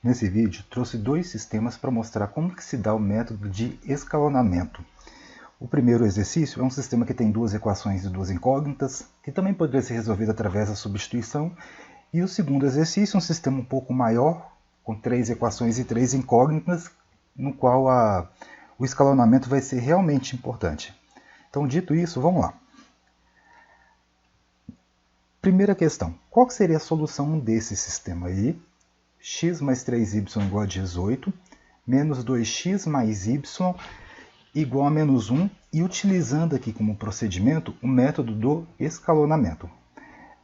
Nesse vídeo, trouxe dois sistemas para mostrar como que se dá o método de escalonamento. O primeiro exercício é um sistema que tem duas equações e duas incógnitas, que também poderia ser resolvido através da substituição. E o segundo exercício é um sistema um pouco maior, com três equações e três incógnitas, no qual o escalonamento vai ser realmente importante. Então, dito isso, vamos lá. Primeira questão, qual seria a solução desse sistema aí? X mais 3y igual a 18, menos 2x mais y igual a menos 1, e utilizando aqui como procedimento o método do escalonamento.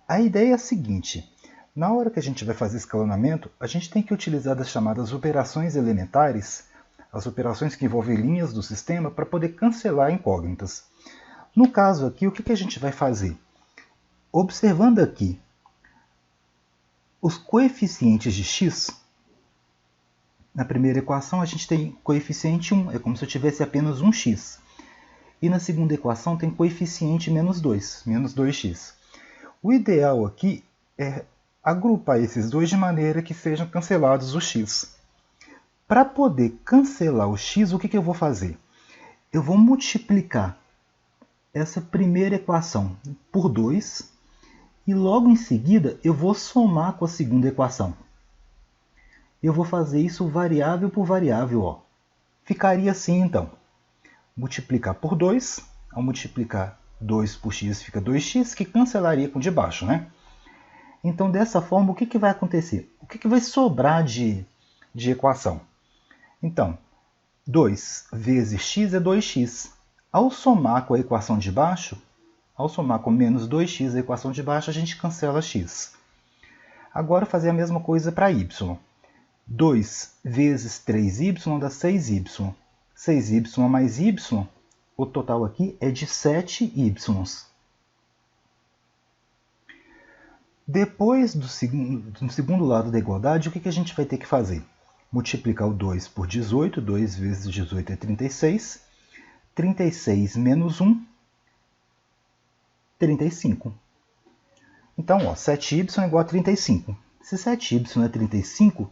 A ideia é a seguinte, na hora que a gente vai fazer escalonamento, a gente tem que utilizar as chamadas operações elementares, as operações que envolvem linhas do sistema, para poder cancelar incógnitas. No caso aqui, o que a gente vai fazer? Observando aqui os coeficientes de x, na primeira equação a gente tem coeficiente 1, é como se eu tivesse apenas um x. E na segunda equação tem coeficiente menos 2, menos 2x. O ideal aqui é agrupar esses dois de maneira que sejam cancelados os x. Para poder cancelar o x, o que eu vou fazer? Eu vou multiplicar essa primeira equação por 2 e logo em seguida eu vou somar com a segunda equação. Eu vou fazer isso variável por variável. Ó. Ficaria assim então. Multiplicar por 2, ao multiplicar 2 por x fica 2x, que cancelaria com de baixo, né? Então dessa forma o que vai acontecer? O que vai sobrar de equação? Então, 2 vezes x é 2x. Ao somar com a equação de baixo, ao somar com menos 2x a equação de baixo, a gente cancela x. Agora fazer a mesma coisa para y. 2 vezes 3y dá 6y. 6y mais y, o total aqui é de 7y. Depois do segundo lado da igualdade, o que a gente vai ter que fazer? Multiplicar o 2 por 18, 2 vezes 18 é 36. 36 menos 1, 35. Então, 7y é igual a 35. Se 7y é 35,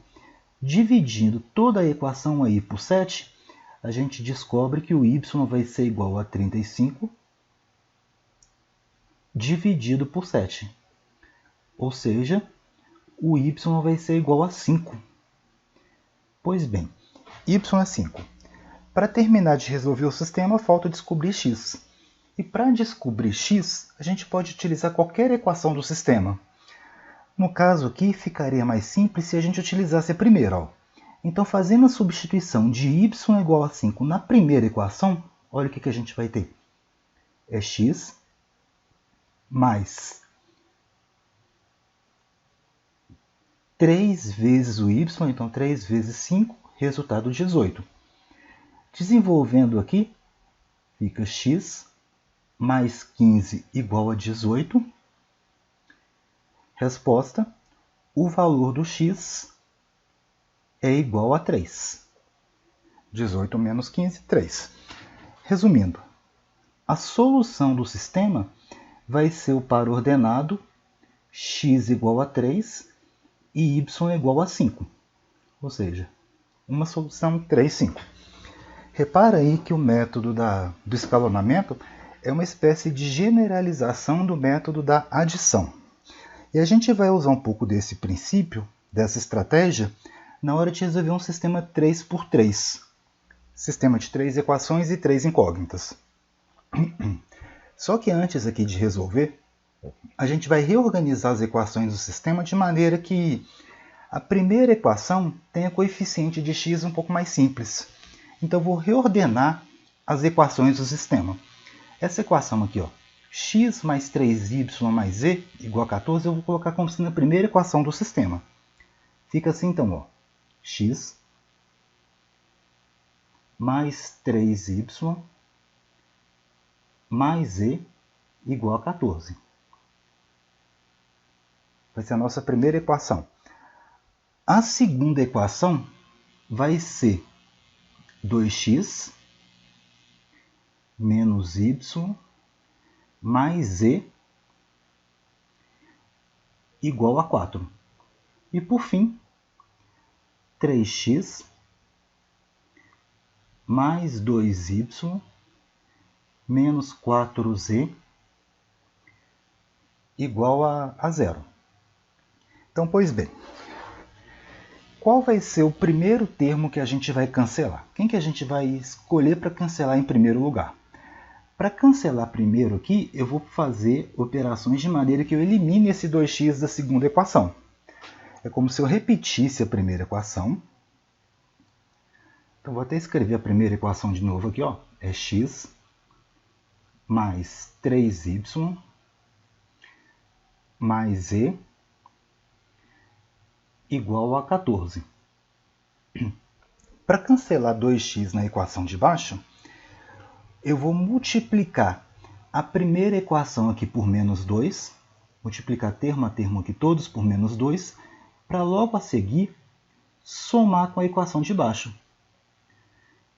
dividindo toda a equação aí por 7, a gente descobre que o y vai ser igual a 35 dividido por 7. Ou seja, o y vai ser igual a 5. Pois bem, y é 5. Para terminar de resolver o sistema, falta descobrir x. E para descobrir x, a gente pode utilizar qualquer equação do sistema. No caso aqui, ficaria mais simples se a gente utilizasse a primeira. Ó. Então, fazendo a substituição de y igual a 5 na primeira equação, olha o que a gente vai ter. É x mais 3 vezes o y, então 3 vezes 5, resultado 18. Desenvolvendo aqui, fica x mais 15 igual a 18. Resposta, o valor do x é igual a 3. 18 menos 15, 3. Resumindo, a solução do sistema vai ser o par ordenado x igual a 3 e y igual a 5. Ou seja, uma solução 3, 5. Repara aí que o método do escalonamento é uma espécie de generalização do método da adição. E a gente vai usar um pouco desse princípio, dessa estratégia, na hora de resolver um sistema 3x3. Sistema de 3 equações e 3 incógnitas. Só que antes aqui de resolver, a gente vai reorganizar as equações do sistema de maneira que a primeira equação tenha coeficiente de x um pouco mais simples. Então, eu vou reordenar as equações do sistema. Essa equação aqui, ó, x mais 3y mais z igual a 14, eu vou colocar como sendo a primeira equação do sistema. Fica assim, então, ó, x mais 3y mais z igual a 14. Vai ser a nossa primeira equação. A segunda equação vai ser 2x menos y mais z igual a 4. E por fim, 3x mais 2y menos 4z igual a zero. Então, pois bem, qual vai ser o primeiro termo que a gente vai cancelar? Quem que a gente vai escolher para cancelar em primeiro lugar? Para cancelar primeiro aqui, eu vou fazer operações de maneira que eu elimine esse 2x da segunda equação. É como se eu repetisse a primeira equação. Então, vou até escrever a primeira equação de novo aqui, ó. É x mais 3y mais e igual a 14. Para cancelar 2x na equação de baixo, eu vou multiplicar a primeira equação aqui por menos 2, multiplicar termo a termo aqui todos por menos 2, para logo a seguir somar com a equação de baixo.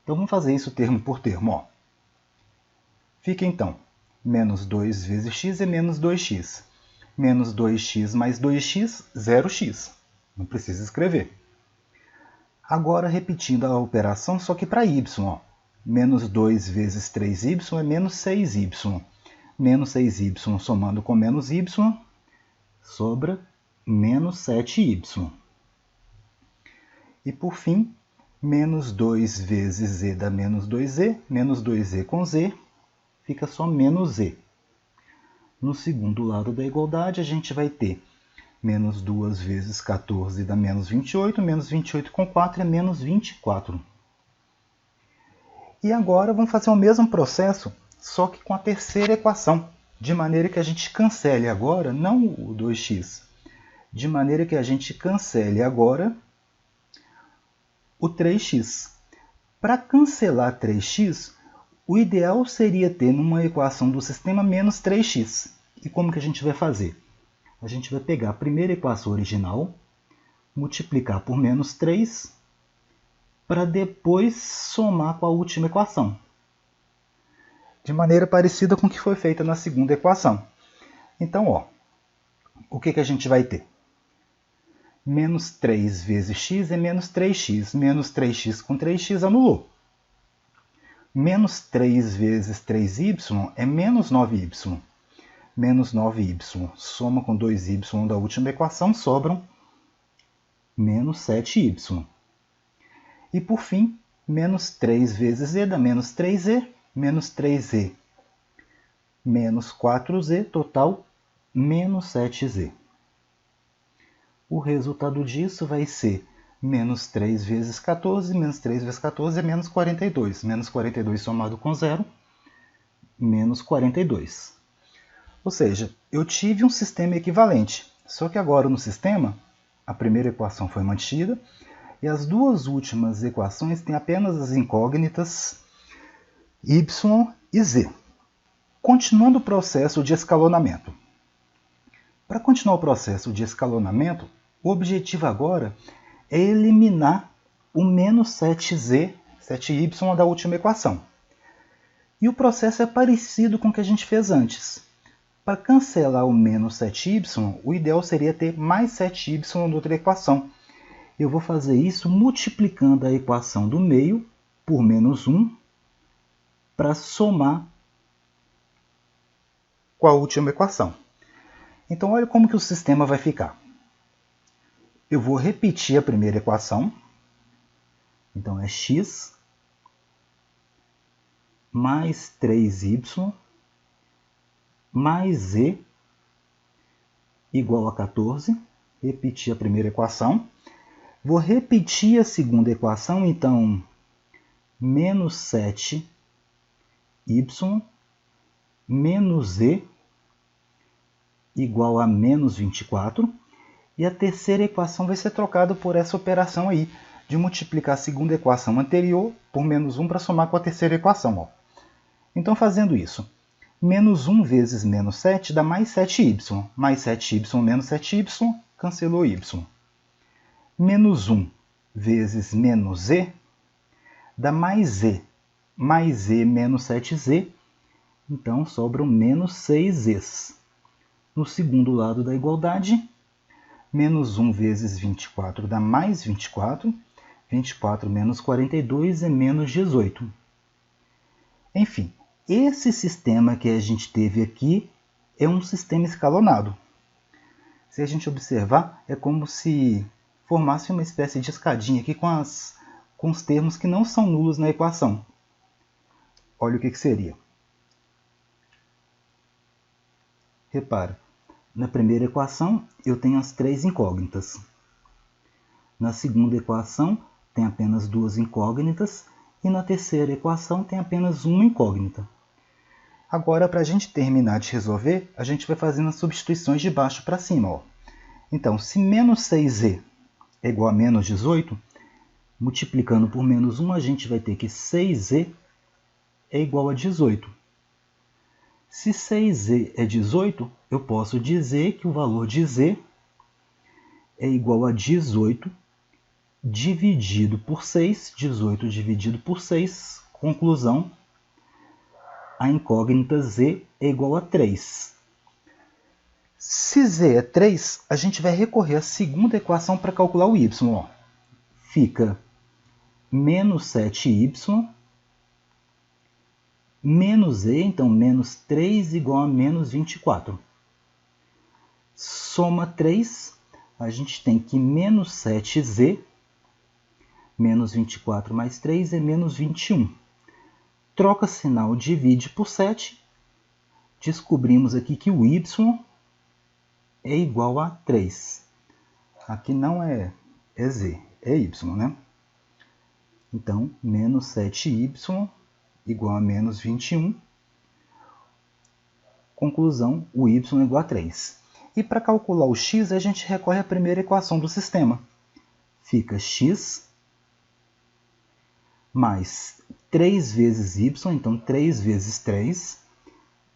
Então vamos fazer isso termo por termo. Ó. Fica então, menos 2 vezes x é menos 2x. Menos 2x mais 2x, 0x. Não precisa escrever. Agora repetindo a operação, só que para y. Ó. Menos 2 vezes 3y é menos 6y. Menos 6y somando com menos y, sobra menos 7y. E por fim, menos 2 vezes z dá menos 2z, menos 2z com z, fica só menos z. No segundo lado da igualdade, a gente vai ter menos 2 vezes 14 dá menos 28, menos 28 com 4 é menos 24. E agora vamos fazer o mesmo processo, só que com a terceira equação, de maneira que a gente cancele agora, não o 2x, de maneira que a gente cancele agora o 3x. Para cancelar 3x, o ideal seria ter numa equação do sistema menos 3x. E como que a gente vai fazer? A gente vai pegar a primeira equação original, multiplicar por menos 3, para depois somar com a última equação. De maneira parecida com o que foi feita na segunda equação. Então, ó, o que a gente vai ter? Menos 3 vezes x é menos 3x. Menos 3x com 3x anulou. Menos 3 vezes 3y é menos 9y. Menos 9y soma com 2y da última equação, sobram menos 7y. E por fim, menos 3 vezes z dá menos 3z, menos 3z menos 4z, total menos 7z. O resultado disso vai ser menos 3 vezes 14, menos 3 vezes 14 é menos 42. Menos 42 somado com zero, menos 42. Ou seja, eu tive um sistema equivalente, só que agora no sistema, a primeira equação foi mantida, e as duas últimas equações têm apenas as incógnitas y e z. Continuando o processo de escalonamento. Para continuar o processo de escalonamento, o objetivo agora é eliminar o menos 7z, 7y da última equação. E o processo é parecido com o que a gente fez antes. Para cancelar o menos 7y, o ideal seria ter mais 7y na outra equação. Eu vou fazer isso multiplicando a equação do meio por menos 1 para somar com a última equação. Então, olha como que o sistema vai ficar. Eu vou repetir a primeira equação. Então, é x mais 3y mais z igual a 14. Repetir a primeira equação. Vou repetir a segunda equação, então, menos 7y menos z igual a menos 24. E a terceira equação vai ser trocada por essa operação aí, de multiplicar a segunda equação anterior por menos 1 para somar com a terceira equação. Ó. Então, fazendo isso, menos 1 vezes menos 7 dá mais 7y. Mais 7y menos 7y, cancelou y. Menos 1 vezes menos z dá mais z. Mais z menos 7z, então sobram menos 6z. No segundo lado da igualdade, menos 1 vezes 24 dá mais 24. 24 menos 42 é menos 18. Enfim, esse sistema que a gente teve aqui é um sistema escalonado. Se a gente observar, é como se formasse uma espécie de escadinha aqui com os termos que não são nulos na equação. Olha o que seria. Repara, na primeira equação eu tenho as 3 incógnitas. Na segunda equação tem apenas 2 incógnitas. E na terceira equação tem apenas uma incógnita. Agora, para a gente terminar de resolver, a gente vai fazendo as substituições de baixo para cima. Ó. Então, se menos 6z é igual a menos 18, multiplicando por menos 1, a gente vai ter que 6z é igual a 18. Se 6z é 18, eu posso dizer que o valor de z é igual a 18 dividido por 6, 18 dividido por 6, conclusão, a incógnita z é igual a 3. Se z é 3, a gente vai recorrer à segunda equação para calcular o y. Ó. Fica menos 7y menos z, então menos 3 igual a menos 24. Soma 3, a gente tem que menos 7z menos 24 mais 3 é menos 21. Troca sinal, divide por 7. Descobrimos aqui que o y é igual a 3. Aqui não é z, é y, né? Então, menos 7y igual a menos 21. Conclusão, o y é igual a 3. E para calcular o x, a gente recorre à primeira equação do sistema. Fica x mais 3 vezes y, então 3 vezes 3,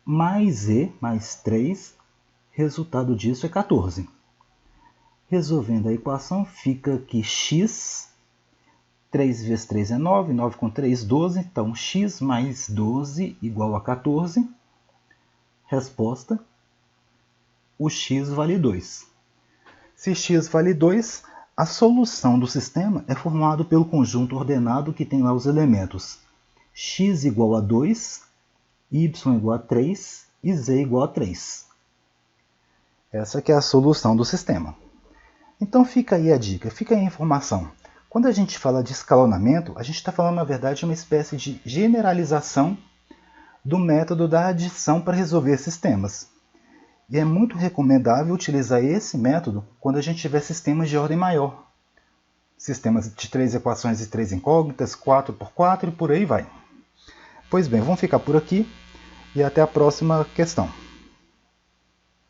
mais e, mais 3, resultado disso é 14. Resolvendo a equação, fica que x, 3 vezes 3 é 9, 9 com 3, 12, então x mais 12 igual a 14. Resposta, o x vale 2. Se x vale 2, a solução do sistema é formada pelo conjunto ordenado que tem lá os elementos x igual a 2, y igual a 3 e z igual a 3. Essa que é a solução do sistema. Então fica aí a dica, fica aí a informação. Quando a gente fala de escalonamento, a gente está falando, na verdade, de uma espécie de generalização do método da adição para resolver sistemas. E é muito recomendável utilizar esse método quando a gente tiver sistemas de ordem maior. Sistemas de 3 equações e 3 incógnitas, 4x4 e por aí vai. Pois bem, vamos ficar por aqui e até a próxima questão.